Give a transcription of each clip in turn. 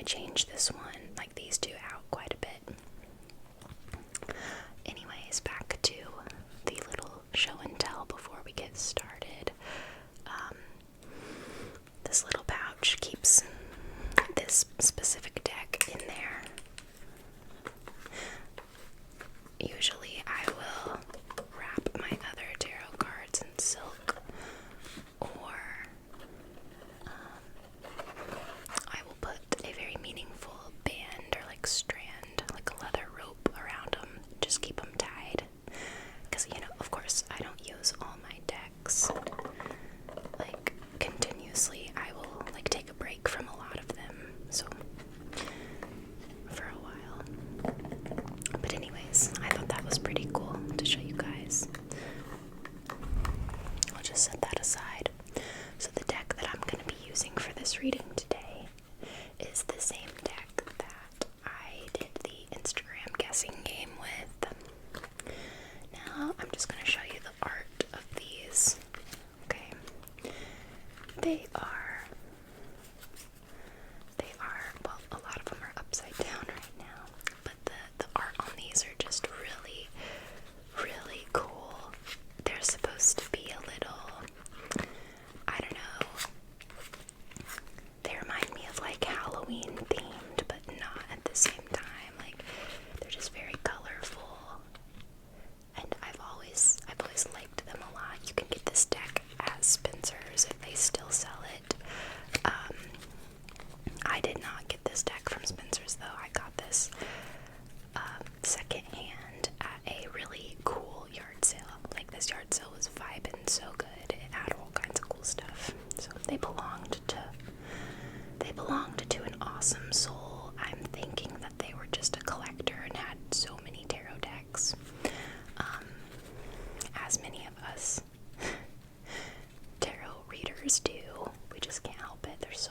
change this one, like these two, out quite a bit. Anyways, back to the little show and tell before we get started. This little pouch keeps this specific deck in there. Usually I will wrap my other tarot cards in silk, or I will put a very meaningful band or like strand, like a leather rope around them, just keep them tied. Because, you know, of course, I don't use all my decks like continuously. I will like take a break from a lot of them, so for a while. But anyways, I thought that was pretty cool to show you guys. I'll just set that aside. So the deck that I'm going to be using for this reading today is the same deck that I did the Instagram guessing game with. Now I'm just going to show you the art of these. Okay. They are, well, a lot of them are upside down right now, but the art on these are just really, really cool. They're supposed to be a little, I don't know, they remind me of like Halloween themed, but not at the same time. Like, they're just very colorful, and I've always liked them a lot. You can get this deck at Spencer's if they still sell it. I did not get this deck from Spencer's though. I got this secondhand at a really cool yard sale. Like, this yard sale was vibing so good. It had all kinds of cool stuff. So they belonged to an awesome soul. I'm thinking that they were just a collector and had so many tarot decks. As many of us tarot readers do. We just can't help it. There's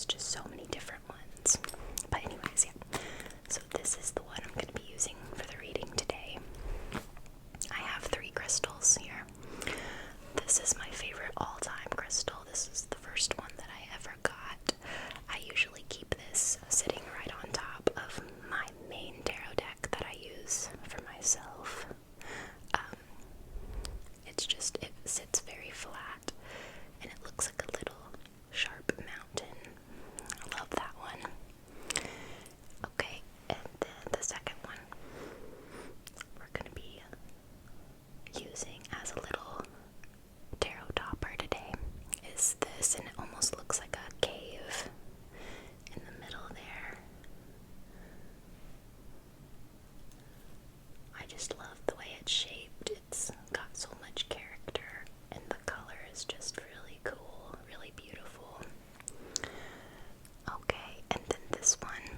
just so many different ones. But anyways, yeah. So this is the one I'm going to be using for the reading today. I have 3 crystals here. This is my favorite all-time crystal. This is the first one that I ever got. I usually keep this sitting right on top of my main tarot deck that I use for myself. It sits very flat, and it looks like a little sharp mountain. I love that one. Okay, and then the second one we're going to be using as a little tarot topper today is this, and it almost looks like a cave in the middle there. I just love the way it's shaped. It's got so much character, and the color is just really cool, really beautiful. Okay, and then this one,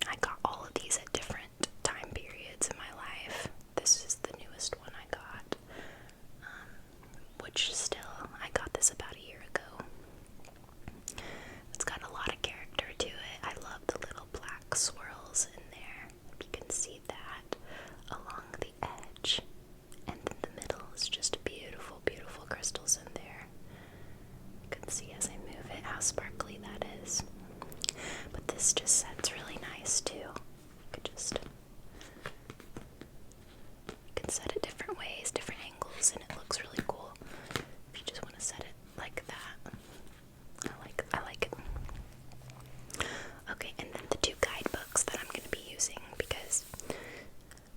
I got all of these at different time periods in my life. This is the newest one I got, which still, I got this about a year ago. It's got a lot of character to it. I love the little black swirls in there. You can see that along the edge, and in the middle is just beautiful, beautiful crystals in there. You can see as I move it how sparkly that is. But this just sets really nice too. You can set it different ways, different angles, and it looks really cool if you just want to set it like that. I like it. Okay, and then the 2 guidebooks that I'm going to be using, because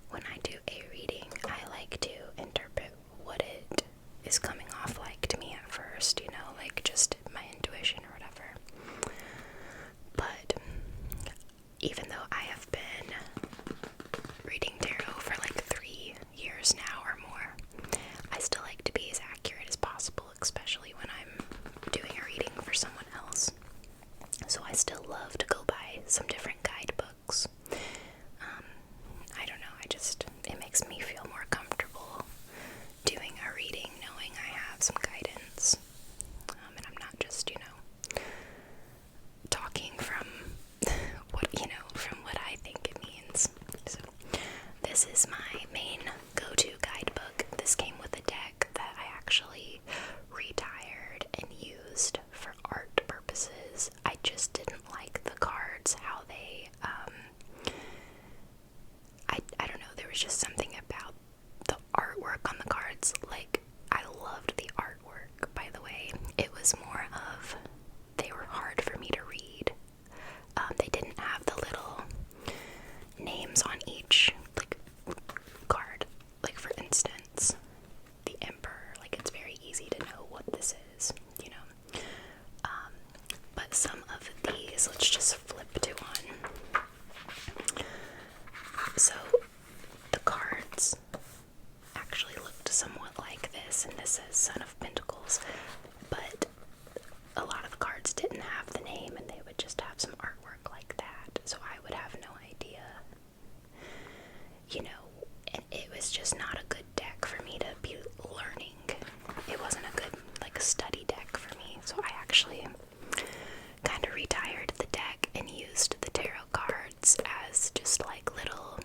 when I do a reading, I like to interpret what it is coming off like to me at first, you know, like just my intuition or whatever. But even though I have been reading tarot for like 3 years now or more, I still like to be as accurate as possible, especially when I'm doing a reading for someone else. So I still love to go by some different guidebooks. I don't know, it makes me feel more comfortable doing a reading knowing I have some guidance. And I'm not just, talking from what I think it means. So this is my main go-to guidebook. This came with a deck that I actually retired and used for art purposes. I just didn't like actually kind of retired the deck and used the tarot cards as just like little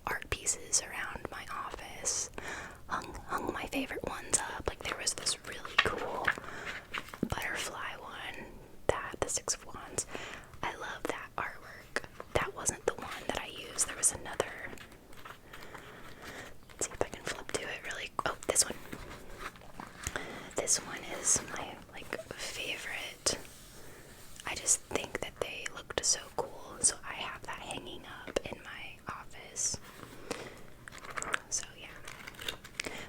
art pieces around my office. Hung my favorite ones up. Like there was this really cool butterfly one, the Six of Wands. I love that artwork. That wasn't the one that I used. There was another. Let's see if I can flip to it really. Oh, this one. This one is my favorite. I just think that they looked so cool, so I have that hanging up in my office. So yeah.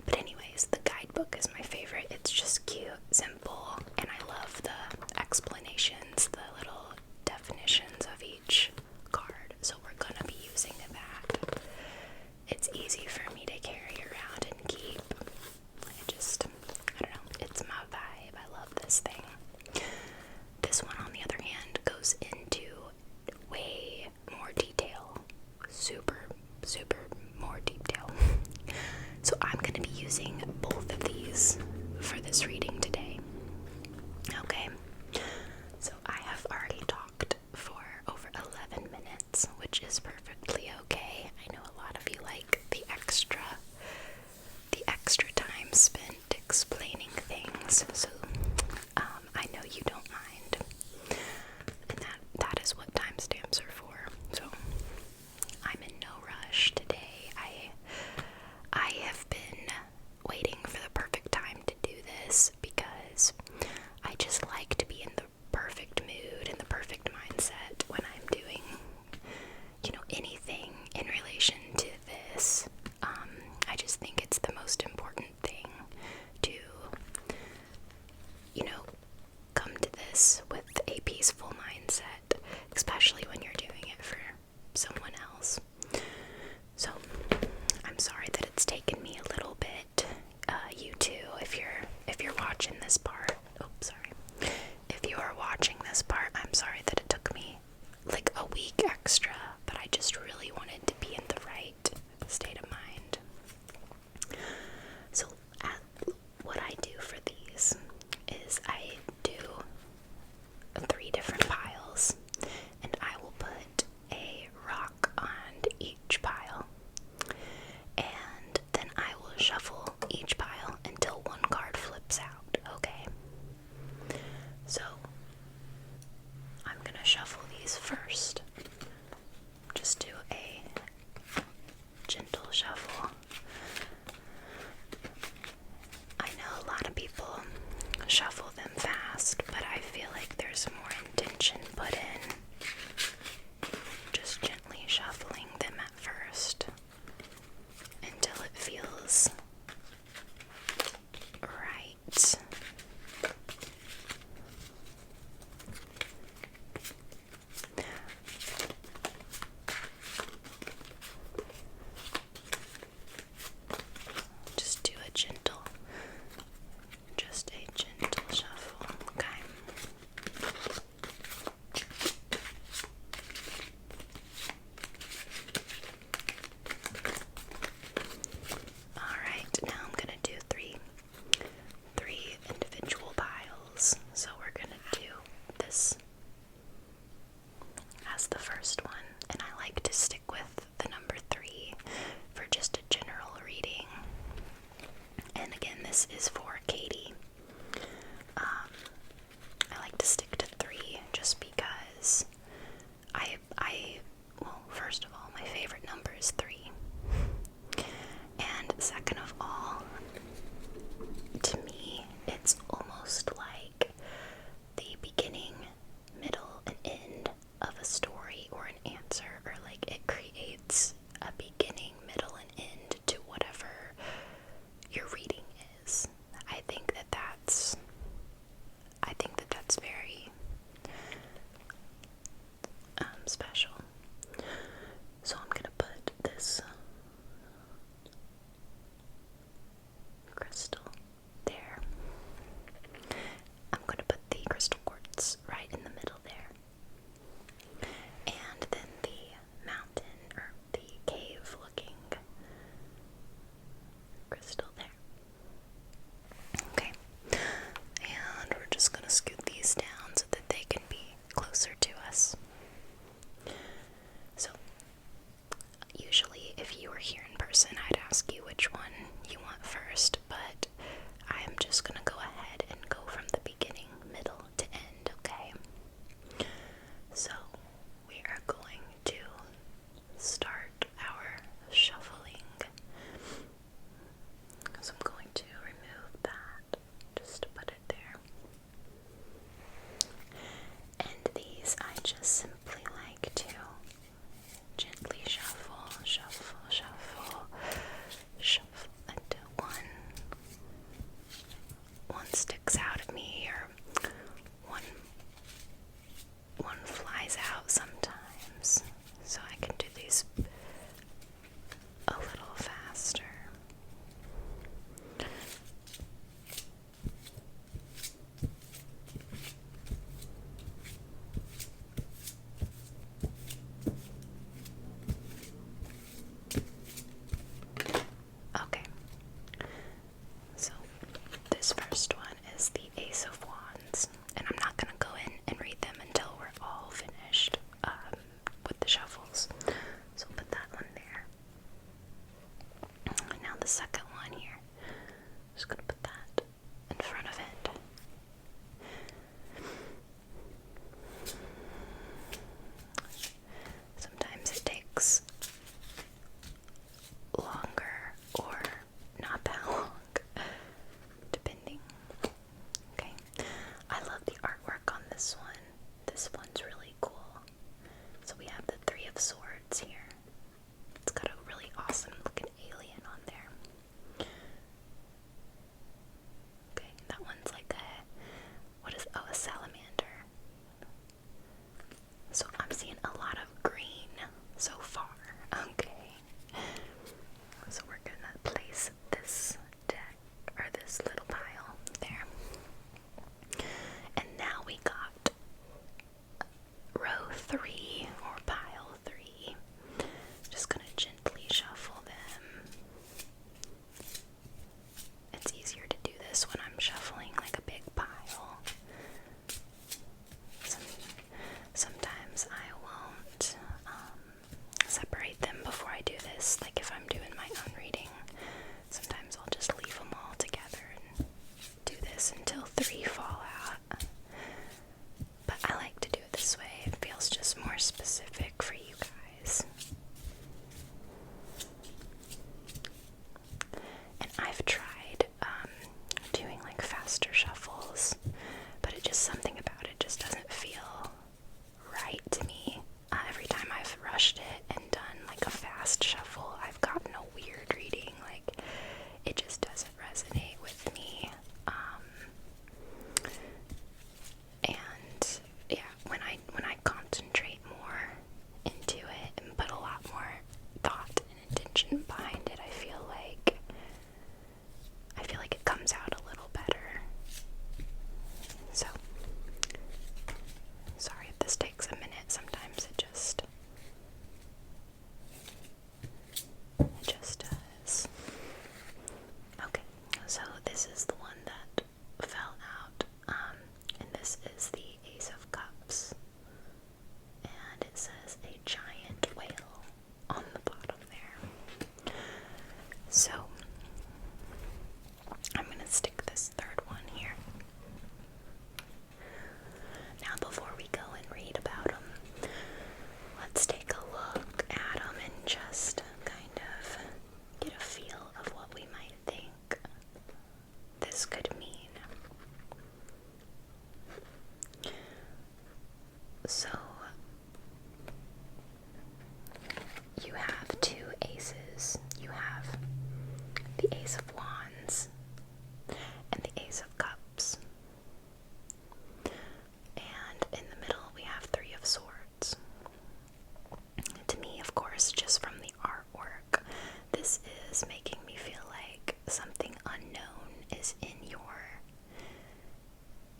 But anyways, the guidebook is my favorite. It's just cute, simple, and I love the explanations, the little definitions of each card. So we're gonna be using that. It's easy for me to carry around and keep. I don't know, it's my vibe. I love this thing. This one, on the other hand, goes into way more detail. Super more detail. So I'm going to be using both of these for this reading today. Okay, so I have already talked for over 11 minutes, which is perfectly okay. I know a lot of you like the extra time spent explaining things, so I know you don't mind, and that is what timestamps are for. So I'm in no rush today. I have been waiting for the perfect time to do this because I just like to be in the perfect mood and the perfect mindset when I'm doing, anything in relation to this. I just think it's the most important thing to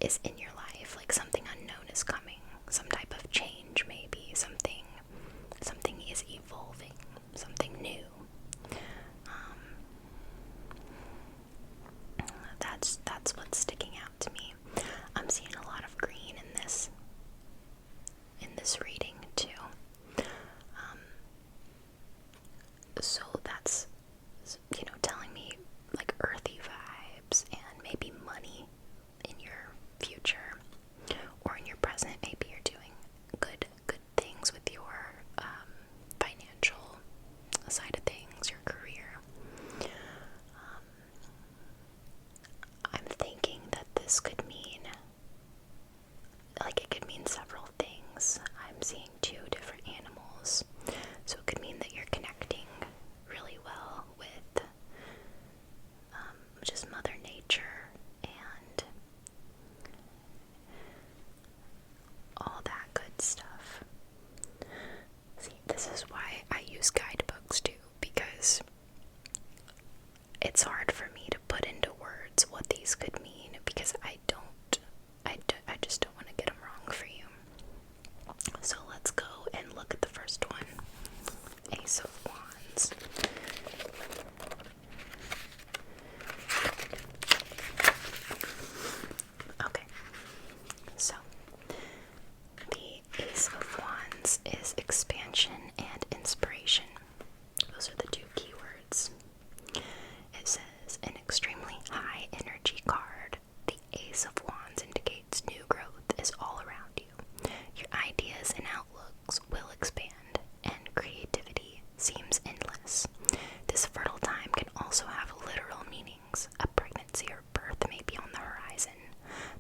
is in your life, like something unknown is coming, some type of change, maybe something is evolving, something new. That's what's sticking out to me. I'm seeing a lot of green in this reading too. So that's, telling me like earthy vibes and maybe money in your future or in your present. Maybe you're doing good things with your financial side of things, your career. I'm thinking that this could mean, like, it could mean several things. I'm seeing 2 different animals, so it could mean that you're connecting really well with just Mother Nature and all that good stuff. See, this is why I use guidebooks too, because it's hard for me to put into words what these could mean, because I just don't want to get them wrong for you. So let's go and look at the first one. Ace of Wands. Okay, so the Ace of Wands is expansion and inspiration. Those are the 2 keywords. It says, an extremely high energy card. The Ace of Wands indicates new growth is all around you. Your ideas and outlooks will expand, and creativity seems endless. This fertile time can also have literal meanings. A pregnancy or birth may be on the horizon.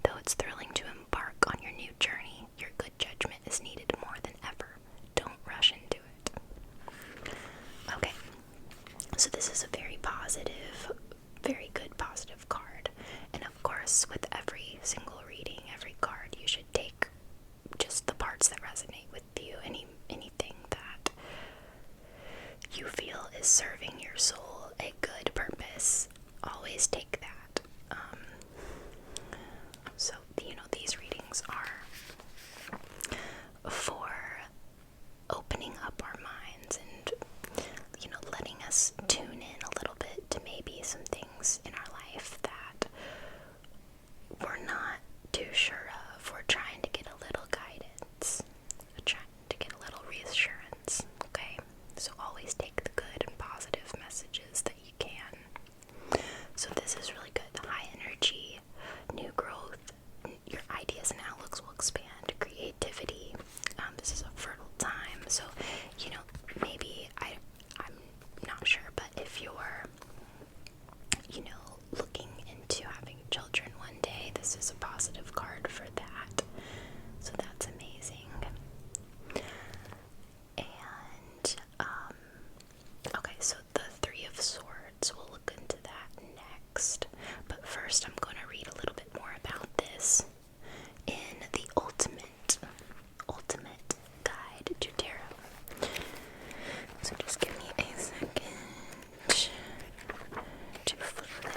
Though it's thrilling to embark on your new journey, your good judgment is needed more than ever. Don't rush into it. Okay, so this is a very positive, very good positive card. And of course, with every single reading, every card, you should take just the parts that resonate with you. Anything that you feel is serving your soul a good purpose, always take that. So, these readings are for opening up our minds and, letting us tune in a little bit to maybe some things in our life that we're not too sure of. We're trying to get a little guidance. We're trying to get a little reassurance, okay? So always take the good and positive messages that you can. So this is really good. High energy, new growth, your ideas and outlooks will expand, creativity. This is a fertile time, so maybe I'm not sure, but if you're looking into having children one day, this is a positive card for that. So that's amazing. And okay, so the 3 of Swords, we'll look into that next. But first, I'm going to read a little bit more about this in the ultimate guide to tarot. So just give me a second to flip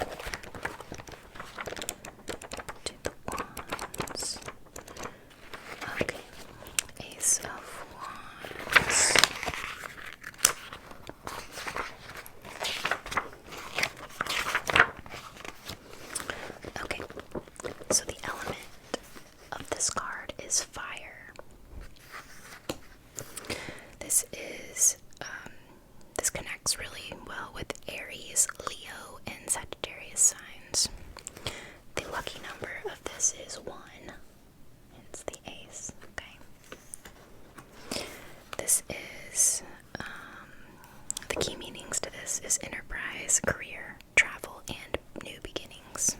to the wands. Okay, Ace of Wands. Okay, so the element of this card is fire. This connects really well with Aries, Leo, and Sagittarius signs. The lucky number of this is 1. It's the ace, okay? This is, the key meanings to this is enterprise, career, travel, and new beginnings.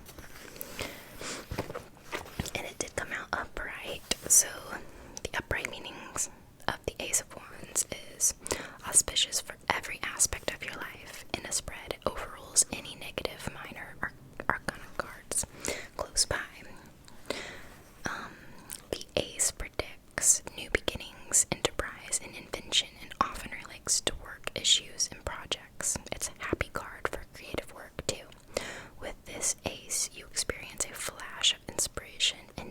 And it did come out upright, so the upright meanings of the Ace of Wands is auspicious for every aspect of your life. In a spread, it overrules any negative minor arcana cards close by. The Ace predicts new beginnings, enterprise, and invention, and often relates to work issues and projects. It's a happy card for creative work too. With this Ace, you experience a flash of inspiration and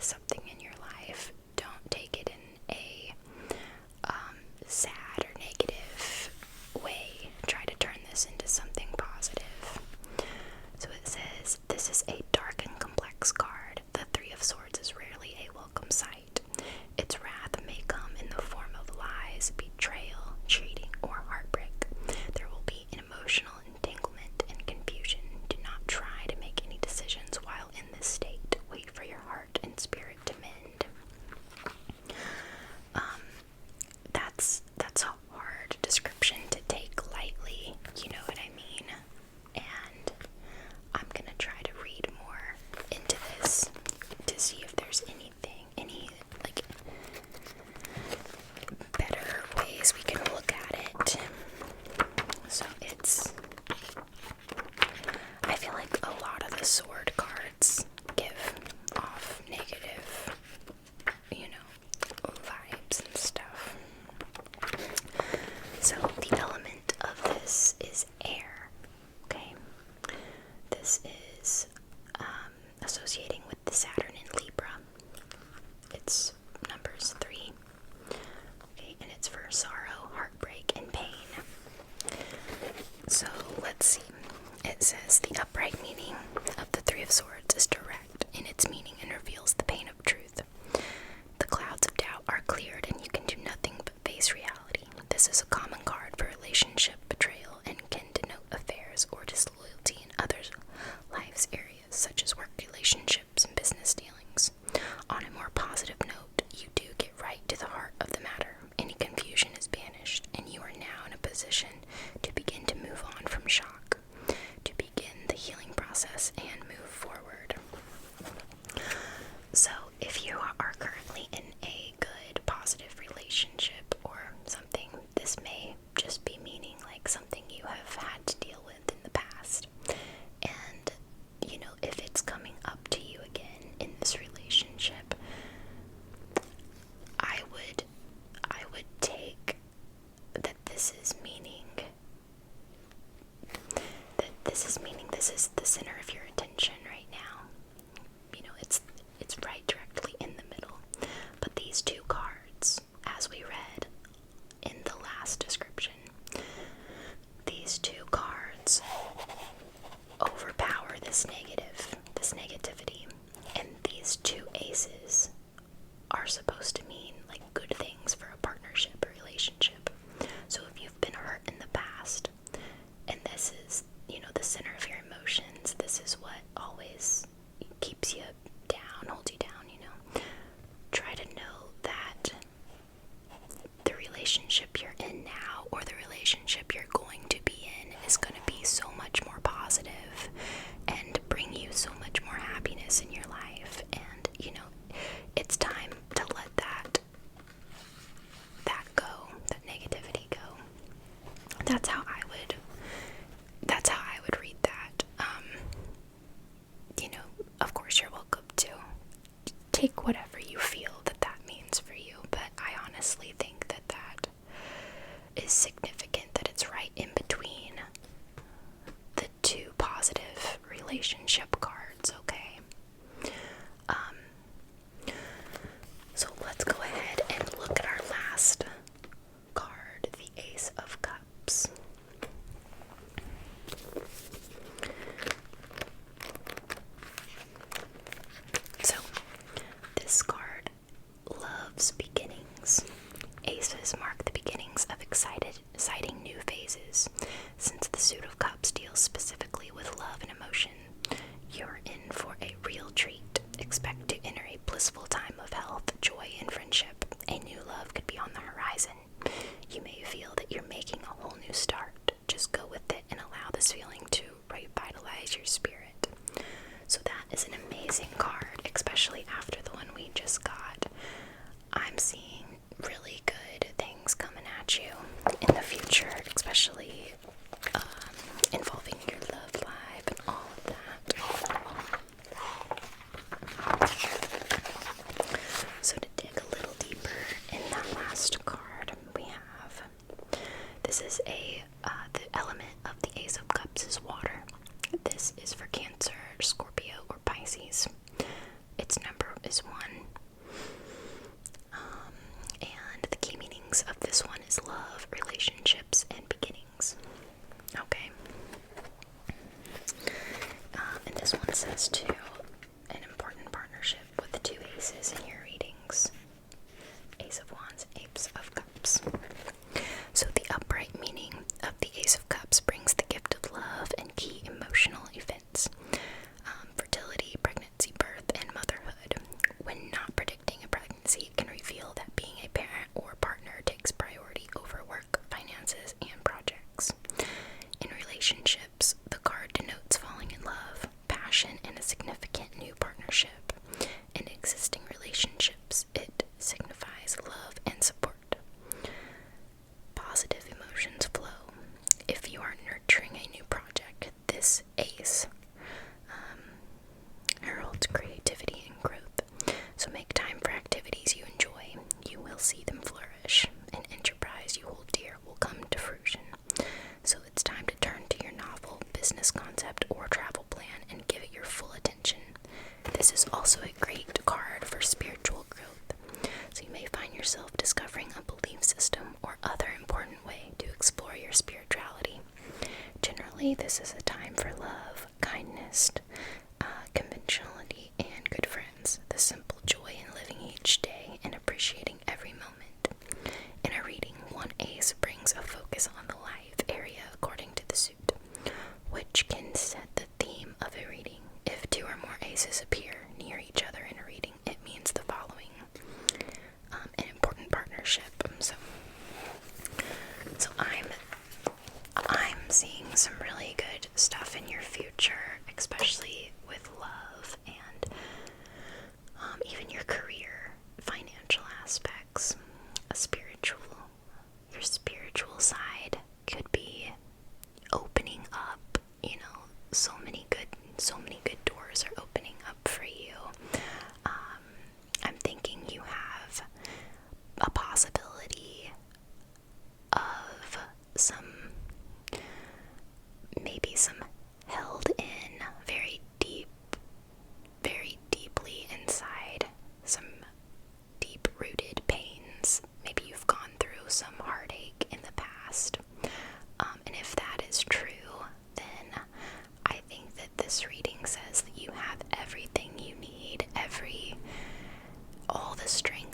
with something in your life, don't take it in a sad or negative way. Try to turn this into something positive. So it says, this is a dark and complex card. The Three of Swords is rarely a welcome sight. Its wrath may come in the form of lies, betrayal, cheating, or heartbreak. There will be an emotional entanglement and confusion. Do not try to make any decisions while in this state. Wait for your heart and spirit to mend. That's a hard description to take lightly, you know what I mean? And I'm gonna try to read more into this to see if there's any like better ways we can look at it. So I feel like a lot of the sword cards give off negative, vibes and stuff. So the element of this is air, okay? This is associating with the Saturn in Libra. It's numbers 3, okay, and it's for sorrow, heartbreak, and pain. So let's see. It says the upright meaning of the Three of Swords is direct in its meaning and reveals the pain of truth. The clouds of doubt are cleared and you can do nothing but face reality. This is a common card for relationship betrayal and can denote affairs or disloyalty in others' lives areas, such as work relationships and business dealings. On a more positive note, you do get right to the heart of the matter. Any confusion is banished, and you are now in a position to begin to move on from shock, to begin the healing process and move forward. So, if you are currently in a good, positive relationship or something, this may just be meaning like something you have had to deal with in the past. And, if it's coming up to you again in this relationship, I would take that this is meaning this is the center of your attention right now. It's right directly in the middle. But these two cards, as we read in the last description, these two cards overpower this negativity. And these two aces are supposed to mean like good things for a partnership or relationship. So if you've been hurt in the past, and this is, the center of your emotions, this is what always keeps you down, holds you down, try to know that the relationship you're in now or the relationship you're going to be in is going to be so much more positive and bring you so much more happiness in your life. And, it's time to let that go, that negativity go. That's how I would read that. Of course you're welcome to take whatever you feel that means for you, but I honestly think that is significant, that it's right in between the two positive relationship cards, okay? So let's go ahead and look at our last card, the Ace of Cups. So, this card loves beginnings. Aces mark the beginnings of exciting new phases. Since the Suit of Cups deals specifically with love and emotion, you're in for a real treat. Expect to enter a blissful time of health, joy, and friendship. A new love could be on the horizon. You may feel that you're making a whole new start. Just go with it and allow this feeling to revitalize your spirit. So that is an amazing card, especially after the one we just got. I'm seeing really good things coming at you in the future, especially involving your love life and all of that. So to dig a little deeper in that last card, we have, this is the element of the Ace of Cups is water. This is for Cancer, Scorpio, or Pisces. Its number is 1. readings of this one is love, relationships, and beginnings. Okay. And this one says too, an important partnership with the 2 aces in your readings. Ace of Wands, Ace of Cups. So the upright meaning of the Ace of Cups brings the gift of love and key emotional events. Fertility, pregnancy, birth, and motherhood. When not predicting a pregnancy, it can reveal that being a parent or partner takes priority over work, finances, and projects. In relationships, the card denotes falling in love, passion, and a significant new partnership. In existing relationships, it signifies love and support. Positive emotions flow. If you are nurturing a new project, this ace heralds creativity and growth. So make time for activities you enjoy. You will see them flourish. An enterprise you hold dear will come to fruition. So it's time to turn to your novel, business concept, or travel plan and give it your full attention. This is also a great card for spiritual growth. So you may find yourself discovering a belief system or other important way to explore your spirituality. Generally, this is a time for love, kindness, conventionality, and good friends. The simple joy in living each day and appreciating every moment. In a reading, one ace brings a focus on the life area according to the suit, which can set the theme of a reading. If 2 or more aces appear near each other in a reading, it means the following. An important partnership. So I'm seeing some really good stuff in your future, especially with love and even your career, financial aspects, your spiritual side could be opening up. So many good doors are opening up for you. I'm thinking you have a possibility of maybe some held in very deeply inside, some deep-rooted pains. Maybe you've gone through some heartache in the past. And if that is true, then I think that this reading says that you have everything you need, all the strength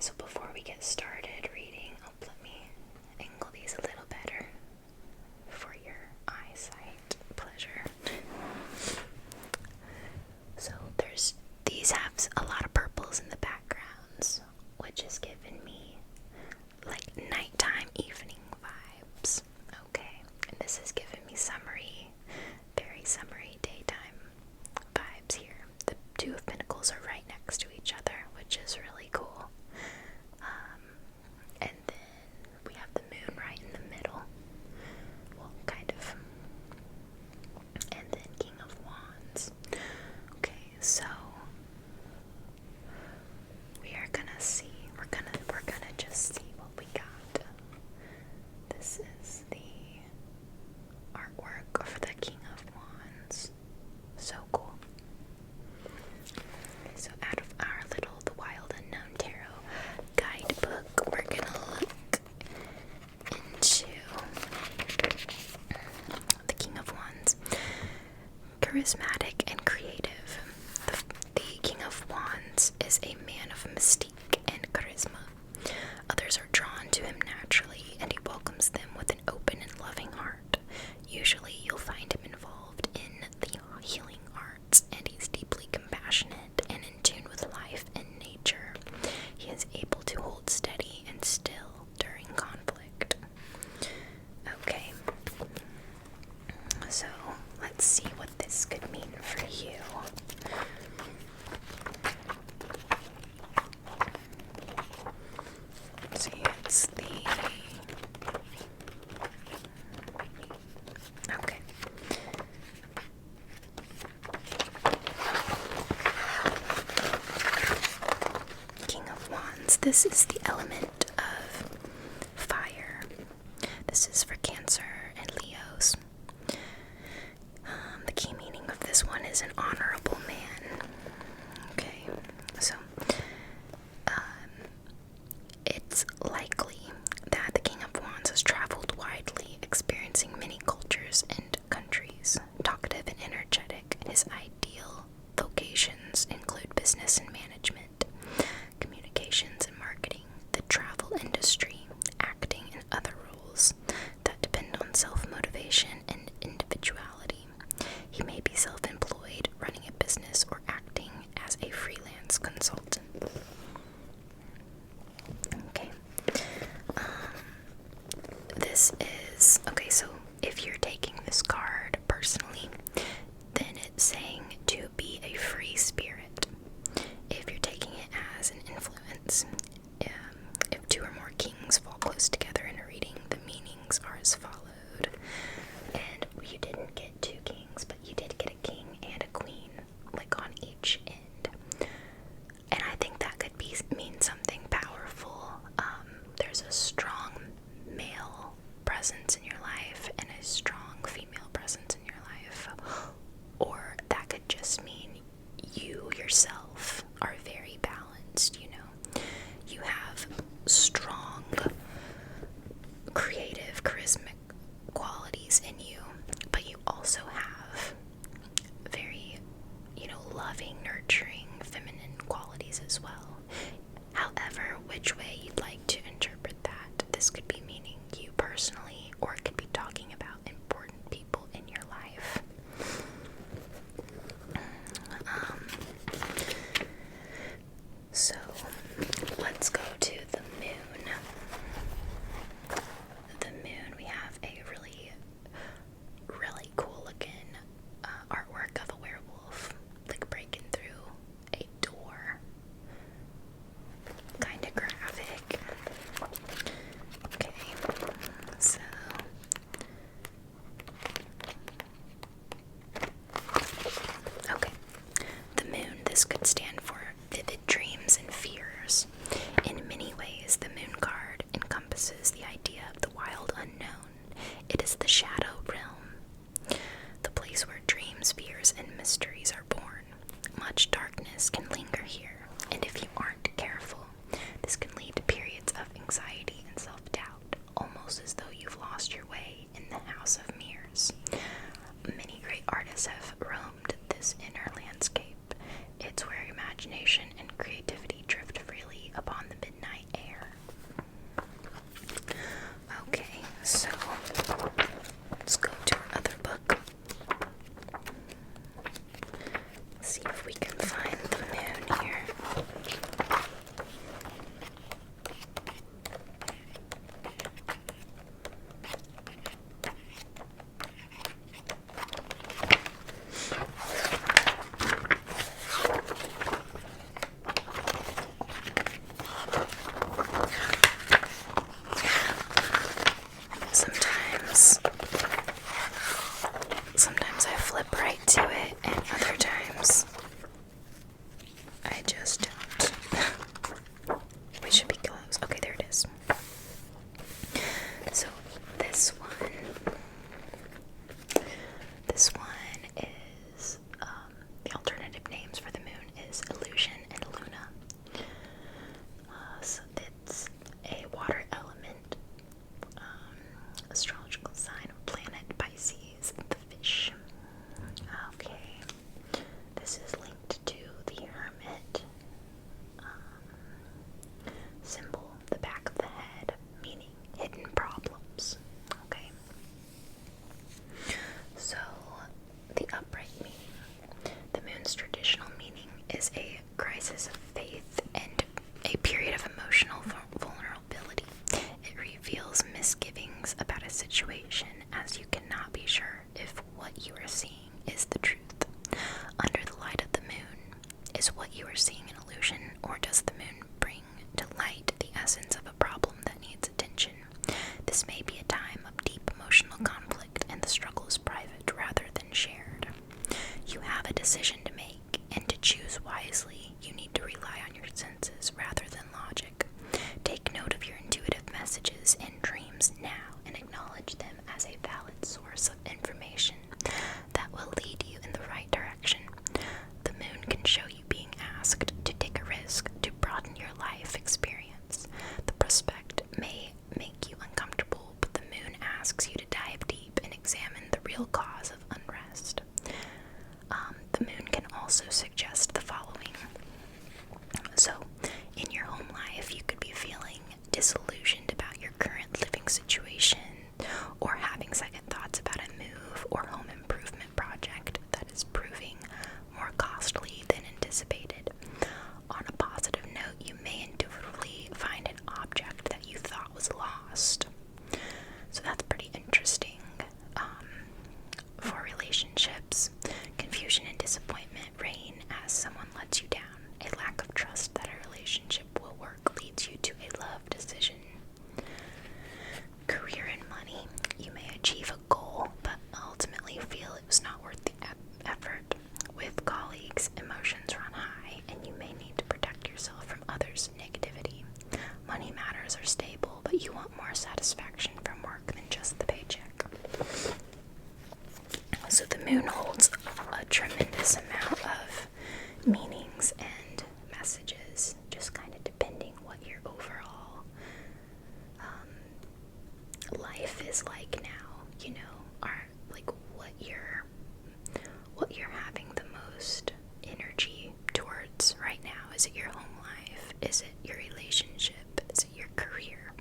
So before we get started reading, let me angle these a little better for your eyesight pleasure. So these have a lot of purples in the backgrounds, which has given me like nighttime evening vibes. Okay, and this has given me summery, very summery daytime vibes here. The Two of Pentacles are right next to each other, which is really cool. And then we have the moon right in the middle. Well, kind of. And then King of Wands. Okay, so we are gonna see. We're gonna just see what we got. This is the artwork of the King of Wands. So cool. Okay, so out of our little The Wild Unknown Tarot guidebook, we're gonna look into the King of Wands. Charismatic and creative. The King of Wands is a man of mystique and charisma. Others are drawn to him naturally, and he welcomes them with an open and loving heart. Usually, you'll find him involved in the healing arts, and he's deeply compassionate and in tune with life and nature. He is able to hold steady and still during conflict. Okay, so let's see what this could mean for you. See, it's the... Okay. King of Wands. This is the element of fire. This is for Cancer and Leos. The key meaning of this one is an honorable man. Okay, so it's likely that the King of Wands has traveled widely, experiencing many cultures and countries. Talkative and energetic, his ideal vocations include business and management, communications and marketing, the travel industry, acting, and other roles that depend on self-motivation and individuality. He may be self-employed, running a business, or acting as a freelance consultant. Okay. This is... Okay, so if you're taking this card personally, then it's saying to be a free spirit. If you're taking it as an influence, if two or more kings fall close together in a reading, the meanings are as followed. And you didn't get two kings, but you did get a king and a queen, like on each end. And I think that could mean something powerful. There's a strong male presence in your life and a strong female presence in your life. Or that could just mean you yourself are very balanced, you know. You have strong, creative, charismatic qualities in you, but you also have very, loving, nurturing, feminine qualities as well. However, which way you'd like to interpret that, this could be meaning you personally, or it could be talking about important people in your life. So, let's go to the moon. The moon, we have a really, really cool looking artwork of a werewolf, like breaking through a door. Kind of graphic. Okay, so symbol, the back of the head, meaning hidden problems. Okay? So, the upright meaning. The moon's traditional meaning is a crisis of faith and a period of emotional vulnerability. It reveals misgivings about a situation, as you cannot be sure if what you are seeing is the truth. Under the light of the moon, is what you are seeing an illusion, or does the moon bring to light the essence of a problem that needs attention? This may be a time of deep emotional conflict, and the struggle is private rather than shared. You have a decision to make, and to choose wisely, you need to rely on your senses rather than logic. Take note of your intuitive messages and dreams now, and acknowledge them as a valid source of information that will lead you in the right direction. The moon can show you being asked to take a risk to broaden your life experience. The prospect may make you uncomfortable, but the moon asks you to dive deep and examine the real cause of unrest. The moon can also suggest the following. So, in your home life, you could be feeling disillusioned about your current living situation, or having second thoughts about a move or home improvement project that is proving more costly than anticipated. On a positive note, you may intuitively find an object that you thought was lost. So that's pretty interesting. For relationships, confusion and disappointment reign as someone lets you down. A lack of trust that a relationship will work leads you to a love decision. Career and money. You may achieve a goal, but ultimately feel it was not worth the effort. With colleagues, emotions run high, and you may need to protect yourself from others' negativity. Money matters are stable, but you want more satisfaction from work than just the paycheck. So the moon holds a tremendous amount of meanings and messages, just kind of depending what your overall life is like now, you know, or like what you're having the most energy towards right now. Is it your home life? Is it your relationship? Is it your career?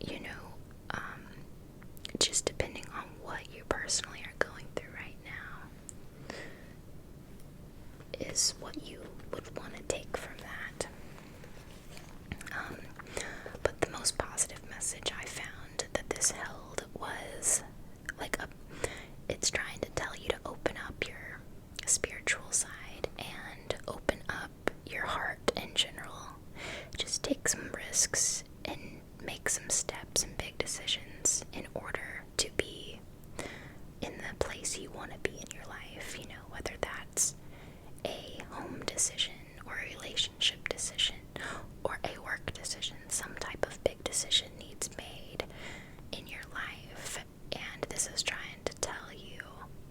You know, just depending on what you personally are going through right now is what you would want to take from that. But the most positive message I found that this held was like it's trying to tell you to open up your spiritual side and open up your heart in general. Just take some risks and make some steps and big decisions in order to be in the place you want to be in your life, you know, whether that's a home decision or a relationship decision or a work decision. Some type of big decision needs made in your life, and this is trying to tell you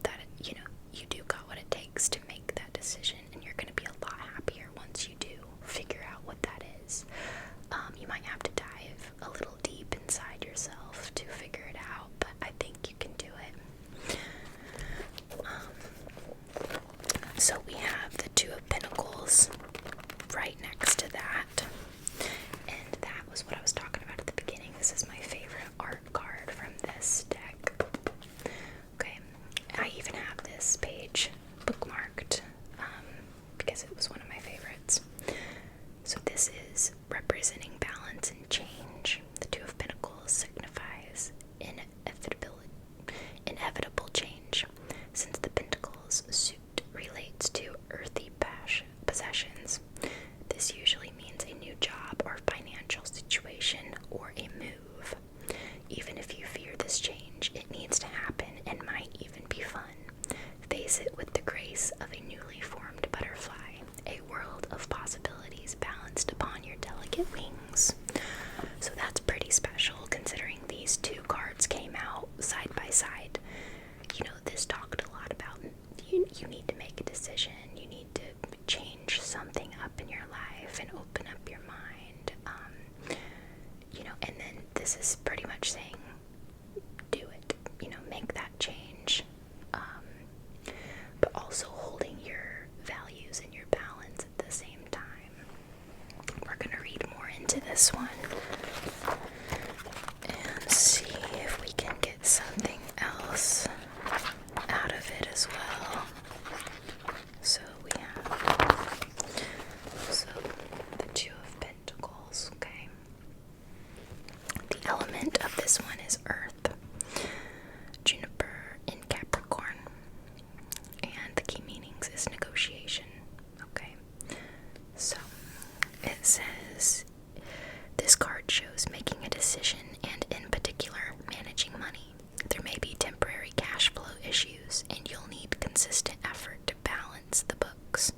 that, you know, you do got what it takes to make that decision, and you're going to be a lot happier once you do figure out what that is. You might have to dive a little deep inside yourself to figure it out, but I think you can do it. So we have the Two of Pentacles right next to that, and that was what I was talking about at the beginning. This is my favorite art card from this deck. Okay, I even have this page bookmarked because it was one of my favorites. So this is representing balance and change. The Two of Pentacles signifies inevitable change. Since the Pentacles suit relates to earthy possessions, this usually means a new job or financial situation or a move. Even if you fear this change, it needs to happen and might even be fun. Face it with the grace of a newly formed butterfly, a world of possibilities balanced upon your delicate wings. So that's pretty special considering these two cards came out side by side. You know, this talked a lot about you need to make a decision, you need to change something up in your life and open up your mind. You know, and then this is pretty much saying, do it, you know, make that change. But also holding your values and your balance at the same time. We're going to read more into this one and see if we can get something else out of it as well. So we have the Two of Pentacles, okay? The element of this one is earth, juniper in Capricorn, and the key meanings is negotiation, okay? So it says, this card shows making a decision and in particular managing money. There may be temporary cash flow issues and you'll need consistent effort to balance the books.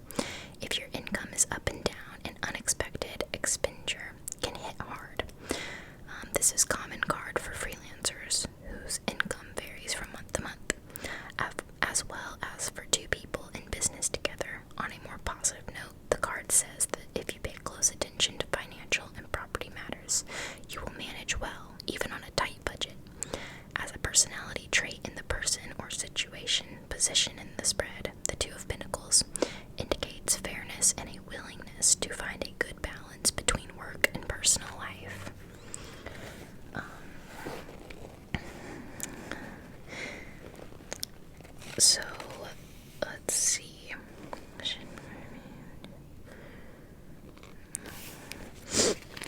If your income is up and down, an unexpected expenditure can hit hard. This is common card for freelancers whose income varies from month to month, as well as for two people in business together. On a more positive note, the card says that if you pay close attention to financial and property matters, you will manage well, even on a tight budget. As a personality trait in the person or situation position in the spread, the Two of Pentacles indicates fairness and a willingness to find a good balance between work and personal life. So, let's see.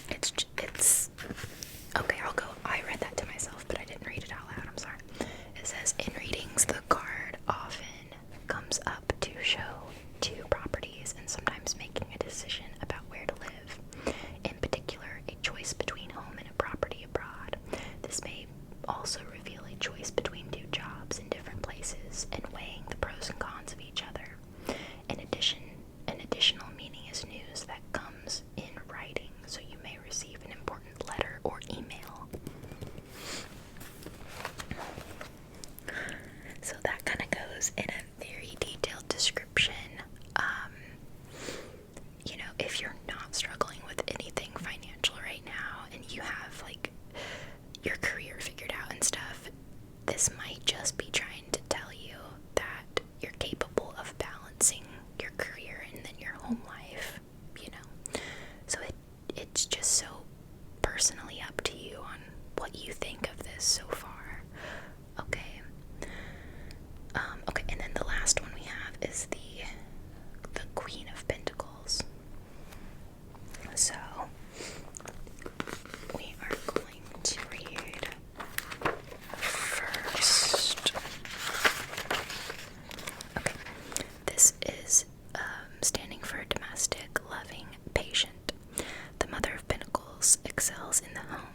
It's okay, I'll go. I read that to myself, but I didn't read it out loud. I'm sorry. It says, in readings, the card often comes up to show two properties and sometimes making a decision about where to live. In particular, a choice between home and a property abroad. This may also reveal a choice between two jobs in different places and weighing the pros and cons of each other. In addition, an additional meaning is news that comes in writing, so you may receive an important letter or email. So that kind of goes in a very detailed description. If you're not struggling with anything financial right now and you have like your career figured out and stuff, this might just be trying to tell you that you're capable of balancing your career and then your home life, So it's just so personally up to you on what you think of this so far. Okay. Okay, and then the last one we have is the Queen of Pentacles. So we are going to read first. Okay, this is standing for domestic, loving, patient. The Mother of Pentacles excels in the home.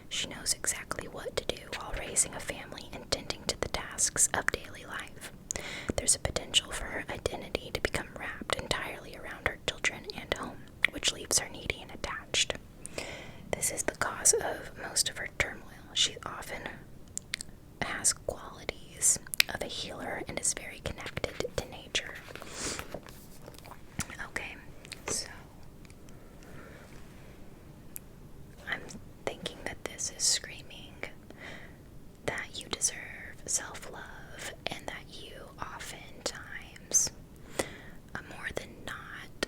She knows exactly what to do while raising a family and tending to the tasks of daily life. There's a potential for her identity to become wrapped entirely around her children and home, which leaves her needy and attached. This is the cause of most of her turmoil. She often has qualities of a healer and is very connected to nature. Okay, so I'm thinking that this is screaming that you deserve self-love and that you oftentimes, more than not,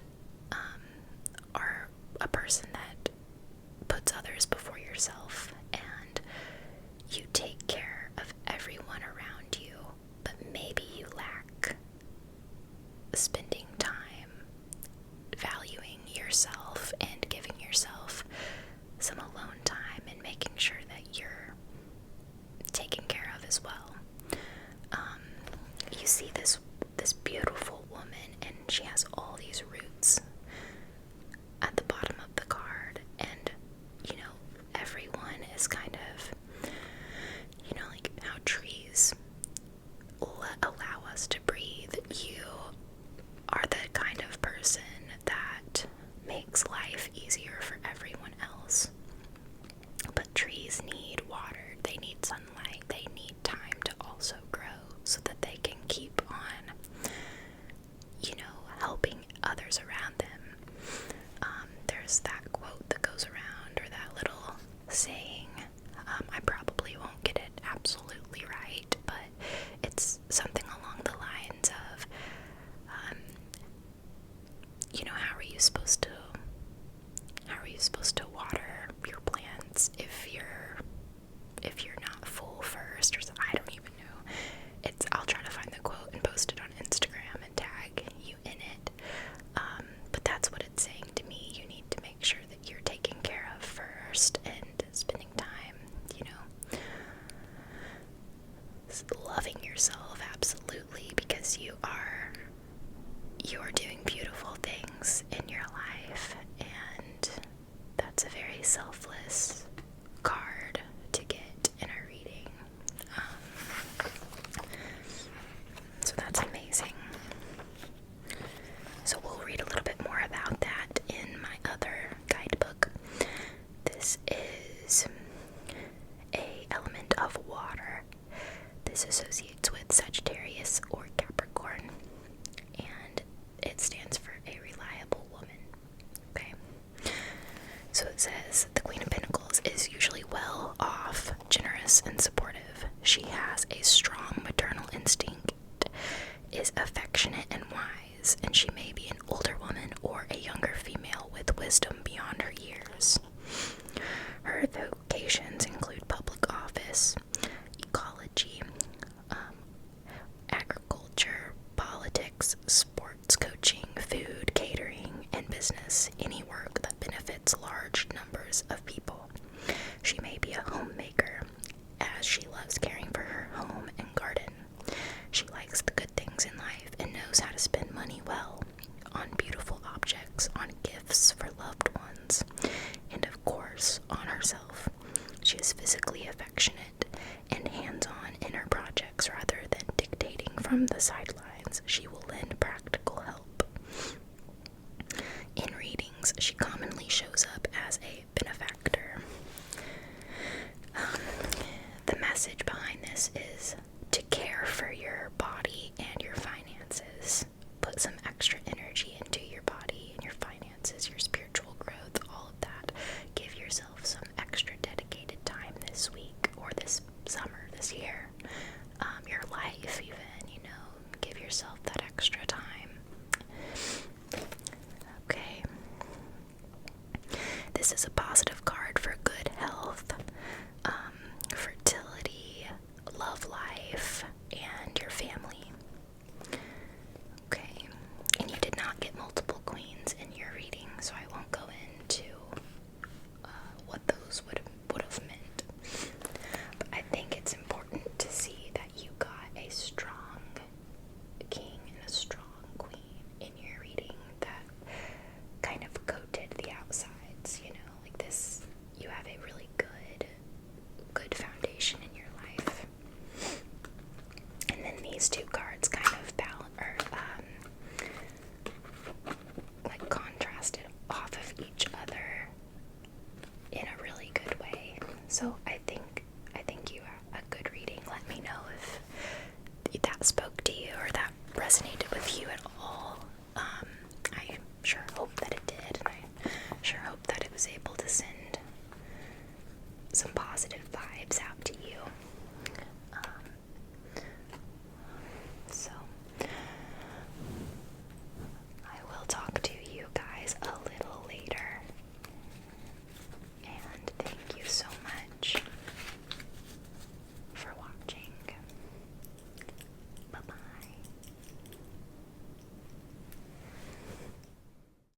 are a person that puts others before yourself, and you take care of everyone around you, but maybe you lack spending time valuing yourself and giving yourself some alone time and making sure that you're taken care of as well. You see this beautiful woman, and she has all these roots at the bottom of the card, and everyone is kind of like how trees allow us to breathe. You are the kind of person that makes life easier for everyone else. But trees need water, they need sunlight, they need time to also grow so that they can keep on, helping others around them. There's that quote that goes around, or that little saying, I probably won't get it absolutely right, but it's something along the lines of, how are you supposed to water comments if you're not full first, or I don't even know. I'll try to find the quote and post it on Instagram and tag you in it. But that's what it's saying to me. You need to make sure that you're taken care of first and spending time, loving yourself, absolutely, because you are doing beautiful things in your life, and that's a very selfless card to get in a reading. So that's amazing. So we'll read a little bit more about that in my other guidebook. This is a element of water. This associates with Sagittarius or Capricorn, and it stands for a reliable woman. Okay. So it says the Queen of Pentacles is usually well off, generous, and supportive. She has a strong maternal instinct, is affectionate and wise, and she may be an older woman or a younger female with wisdom beyond her years. Her vocations include public office, ecology, agriculture, politics, sports coaching, food, catering, and business, any work that benefits large numbers of people. She may be a homemaker, as she loves caring for her home and garden. She likes the good things in life and knows how to spend money well, on beautiful objects, on gifts for loved ones, and of course, on herself. She is physically affectionate and hands-on in her projects rather than dictating from the sidelines. She will lend practical help. In readings, she commonly shows up as a benefactor. The message behind this is to care for your body and your finances. Put some extra energy into your body and your finances, your spiritual growth, all of that. Give yourself some extra dedicated time this week or this summer, this year, your life even, give yourself that extra time. Okay. This is a positive card for good health, fertility, love life, and your family. Okay. And you did not get multiple queens in your reading, so I won't go into what those would have meant. But I think it's important to see that you got a strong king and a strong queen in your reading that kind of coated the outsides, like this. You have a really good foundation in your life. And then these two cards kind of like contrasted off of each other in a really good way. So I think you have a good reading. Let me know if that spoke to you or that resonated with you at all. I sure hope that it did, and I sure hope that it was able to send some positive vibes out